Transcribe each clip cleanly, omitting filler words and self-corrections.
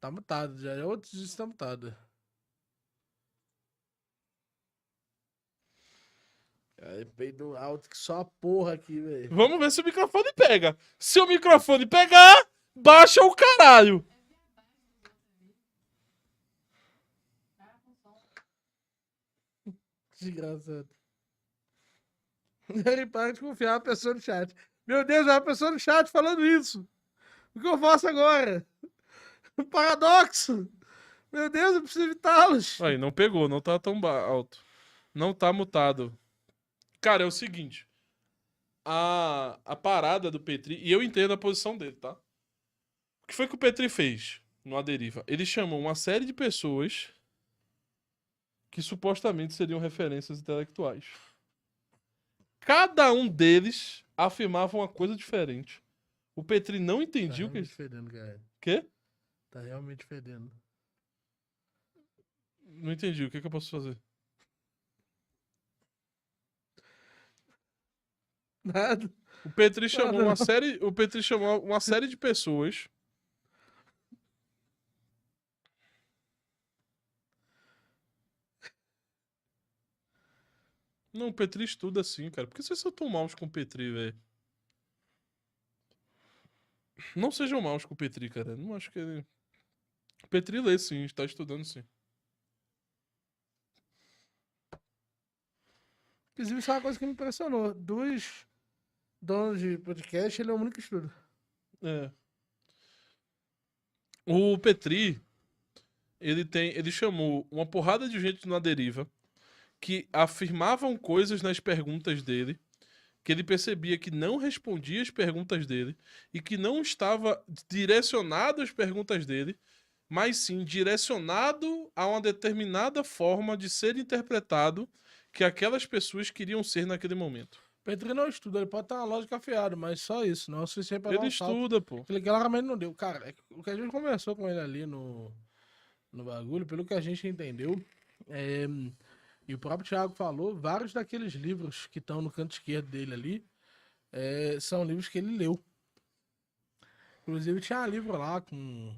Tá mutado, já é outro disso tá mutado. Aí, peido alto que só a porra aqui, velho. Vamos ver se o microfone pega. Se o microfone pegar, baixa o caralho. Desgraçado. Ele para de confiar na pessoa no chat. Meu Deus, é uma pessoa no chat falando isso. O que eu faço agora? Um paradoxo. Meu Deus, eu preciso evitá-los. Aí, não pegou, não tá tão alto. Não tá mutado. Cara, é o seguinte. A parada do Petri, e eu entendo a posição dele, tá? O que foi que o Petri fez no A Deriva? Ele chamou uma série de pessoas que supostamente seriam referências intelectuais. Cada um deles afirmava uma coisa diferente. O Petri não Tá entendia o que... realmente fedendo, cara. Quê? Tá realmente fedendo. Não entendi. O que eu posso fazer? Nada. O Petri chamou Nada, uma não. série... O Petri chamou uma série de pessoas... Não, o Petri estuda assim, cara. Por que vocês são tão maus com o Petri, velho? Não sejam maus com o Petri, cara. Não acho que ele... O Petri lê sim, está estudando sim. Inclusive, isso é uma coisa que me impressionou. Dos donos de podcast, ele é o único que estuda. É. O Petri, ele chamou uma porrada de gente na deriva que afirmavam coisas nas perguntas dele, que ele percebia que não respondia as perguntas dele e que não estava direcionado às perguntas dele, mas sim direcionado a uma determinada forma de ser interpretado que aquelas pessoas queriam ser naquele momento. Petri não estuda, ele pode ter uma lógica afiada, mas só isso, não é o suficiente pra dar Ele um salto. estuda, pô. Ele claramente não deu. Cara, o que a gente conversou com ele ali no bagulho, pelo que a gente entendeu, é, e o próprio Thiago falou, vários daqueles livros que estão no canto esquerdo dele ali são livros que ele leu. Inclusive tinha um livro lá com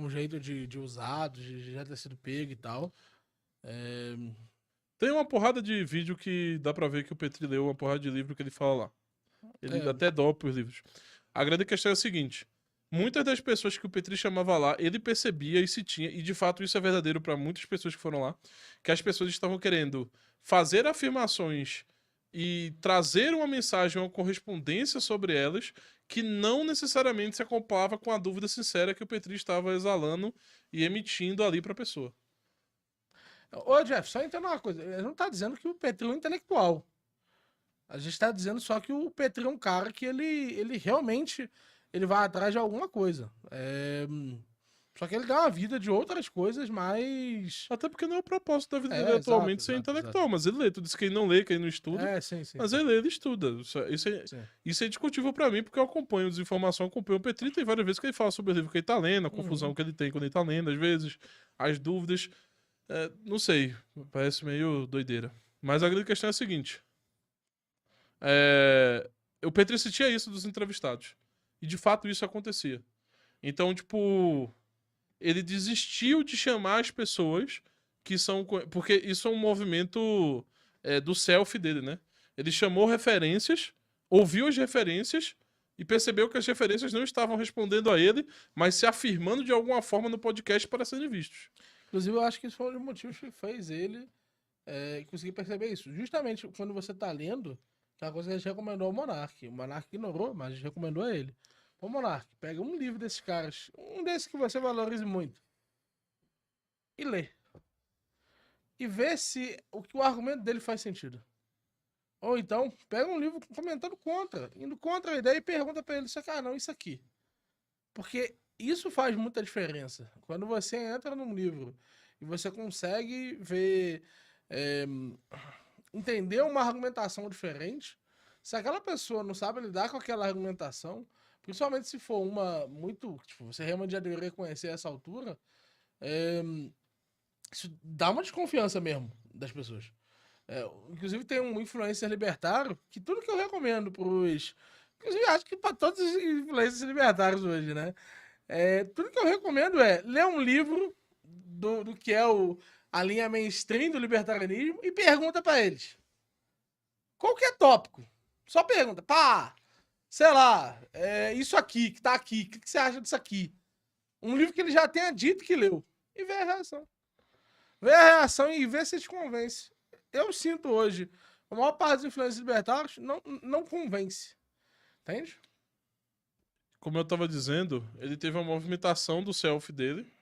jeito de usado, de já ter sido pego e tal. É, Tem uma porrada de vídeo que dá pra ver que o Petri leu uma porrada de livro que ele fala lá. Ele é, até dopa os livros. A grande questão é a seguinte: muitas das pessoas que o Petri chamava lá, ele percebia e se tinha, e de fato isso é verdadeiro pra muitas pessoas que foram lá, que as pessoas estavam querendo fazer afirmações e trazer uma mensagem, uma correspondência sobre elas, que não necessariamente se acoplava com a dúvida sincera que o Petri estava exalando e emitindo ali pra pessoa. Ô, Jeff, só entender uma coisa. Ele não tá dizendo que o Petri é um intelectual. A gente tá dizendo só que o Petri é um cara que ele realmente ele vai atrás de alguma coisa. Só que ele dá uma vida de outras coisas, mas. Até porque não é o propósito da vida dele Exato, atualmente ser exato, exato. intelectual, mas ele lê. Tu disse que ele não lê, que ele não estuda. Sim, sim, Mas sim. ele lê, ele estuda. Sim. Isso é discutível pra mim, porque eu acompanho desinformação, acompanho o Petri. Tem várias vezes que ele fala sobre o livro que ele tá lendo, a confusão Uhum. que ele tem quando ele tá lendo, às vezes, as dúvidas. Não sei, parece meio doideira. Mas a grande questão é a seguinte: é, o Petri sentia isso dos entrevistados. E de fato isso acontecia. Então, tipo, ele desistiu de chamar as pessoas que são. Porque isso é um movimento do self dele, né? Ele chamou referências, ouviu as referências e percebeu que as referências não estavam respondendo a ele, mas se afirmando de alguma forma no podcast para serem vistos. Inclusive, eu acho que isso foi um dos motivos que fez ele conseguir perceber isso. Justamente quando você tá lendo, que é uma coisa que a gente recomendou ao Monark. O Monark ignorou, mas a gente recomendou a ele. Ô, Monark, pega um livro desses caras, um desses que você valorize muito, e lê. E vê se o argumento dele faz sentido. Ou então, pega um livro comentando contra, indo contra a ideia e pergunta pra ele, não, isso aqui. Porque isso faz muita diferença. Quando você entra num livro e você consegue ver, é, entender uma argumentação diferente, se aquela pessoa não sabe lidar com aquela argumentação, principalmente se for uma muito, tipo, você realmente já deveria conhecer essa altura, é, isso dá uma desconfiança mesmo das pessoas. Inclusive tem um influencer libertário que tudo que eu recomendo pros. Inclusive, acho que para todos os influencers libertários hoje, né? Tudo que eu recomendo é ler um livro do que é a linha mainstream do libertarianismo e pergunta pra eles. Qualquer tópico. Só pergunta. Pá, sei lá, isso aqui, que tá aqui, o que você acha disso aqui? Um livro que ele já tenha dito que leu. E ver a reação. Ver a reação e ver se te convence. Eu sinto hoje, a maior parte dos influencers libertários não convence. Entende? Como eu tava dizendo, ele teve uma movimentação do self dele,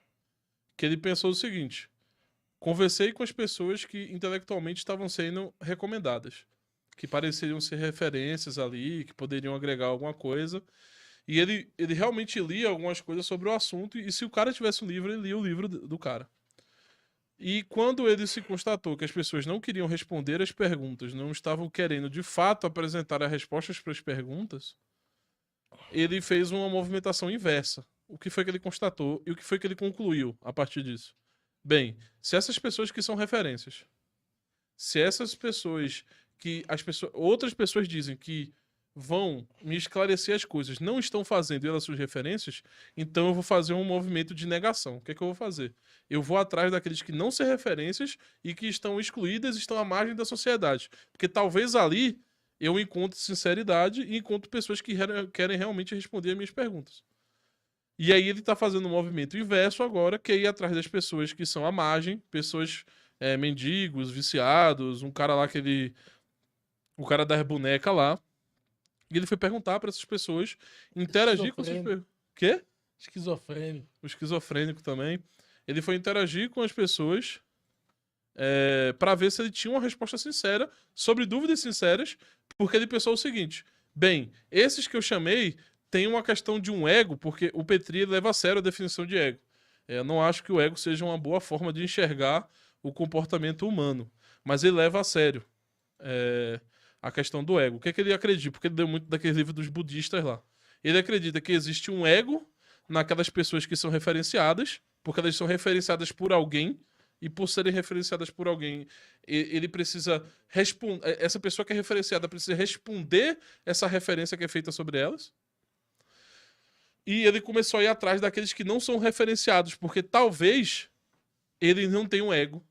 que ele pensou o seguinte: conversei com as pessoas que intelectualmente estavam sendo recomendadas, que pareceriam ser referências ali, que poderiam agregar alguma coisa. E ele realmente lia algumas coisas sobre o assunto, e se o cara tivesse um livro, ele lia o livro do cara. E quando ele se constatou que as pessoas não queriam responder as perguntas, não estavam querendo de fato apresentar as respostas para as perguntas, ele fez uma movimentação inversa. O que foi que ele constatou e o que foi que ele concluiu a partir disso? Bem, se essas pessoas que são referências, se essas pessoas que outras pessoas dizem que vão me esclarecer as coisas, não estão fazendo elas suas referências, então eu vou fazer um movimento de negação. O que é que eu vou fazer? Eu vou atrás daqueles que não são referências e que estão excluídas, estão à margem da sociedade. Porque talvez ali eu encontre sinceridade e encontro pessoas que querem realmente responder as minhas perguntas. E aí ele tá fazendo um movimento inverso agora, que é ir atrás das pessoas que são à margem, pessoas mendigos, viciados, um cara lá que ele... O cara das bonecas lá. E ele foi perguntar para essas pessoas, interagir com essas pessoas. Quê? Esquizofrênico. O esquizofrênico também. Ele foi interagir com as pessoas para ver se ele tinha uma resposta sincera sobre dúvidas sinceras, porque ele pensou o seguinte: bem, esses que eu chamei têm uma questão de um ego, porque o Petri leva a sério a definição de ego. Eu não acho que o ego seja uma boa forma de enxergar o comportamento humano, mas ele leva a sério a questão do ego. O que é que ele acredita? Porque ele deu muito daquele livro dos budistas lá. Ele acredita que existe um ego naquelas pessoas que são referenciadas, porque elas são referenciadas por alguém, e por serem referenciadas por alguém, ele precisa responder. Essa pessoa que é referenciada precisa responder essa referência que é feita sobre elas. E ele começou a ir atrás daqueles que não são referenciados, porque talvez ele não tenha um ego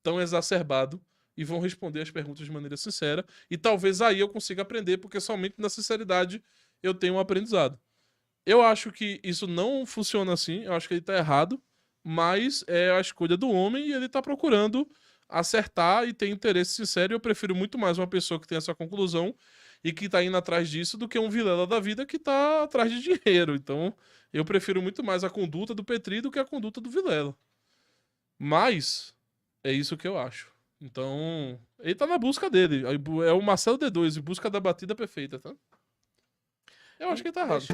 tão exacerbado e vão responder as perguntas de maneira sincera. E talvez aí eu consiga aprender, porque somente na sinceridade eu tenho um aprendizado. Eu acho que isso não funciona assim, eu acho que ele tá errado, mas é a escolha do homem e ele tá procurando acertar e ter interesse sincero. E eu prefiro muito mais uma pessoa que tem essa conclusão e que tá indo atrás disso do que um Vilela da vida que tá atrás de dinheiro. Então, eu prefiro muito mais a conduta do Petri do que a conduta do Vilela. Mas é isso que eu acho. Então, ele tá na busca dele. É o Marcelo D2, em busca da batida perfeita, tá? Eu acho que ele tá errado.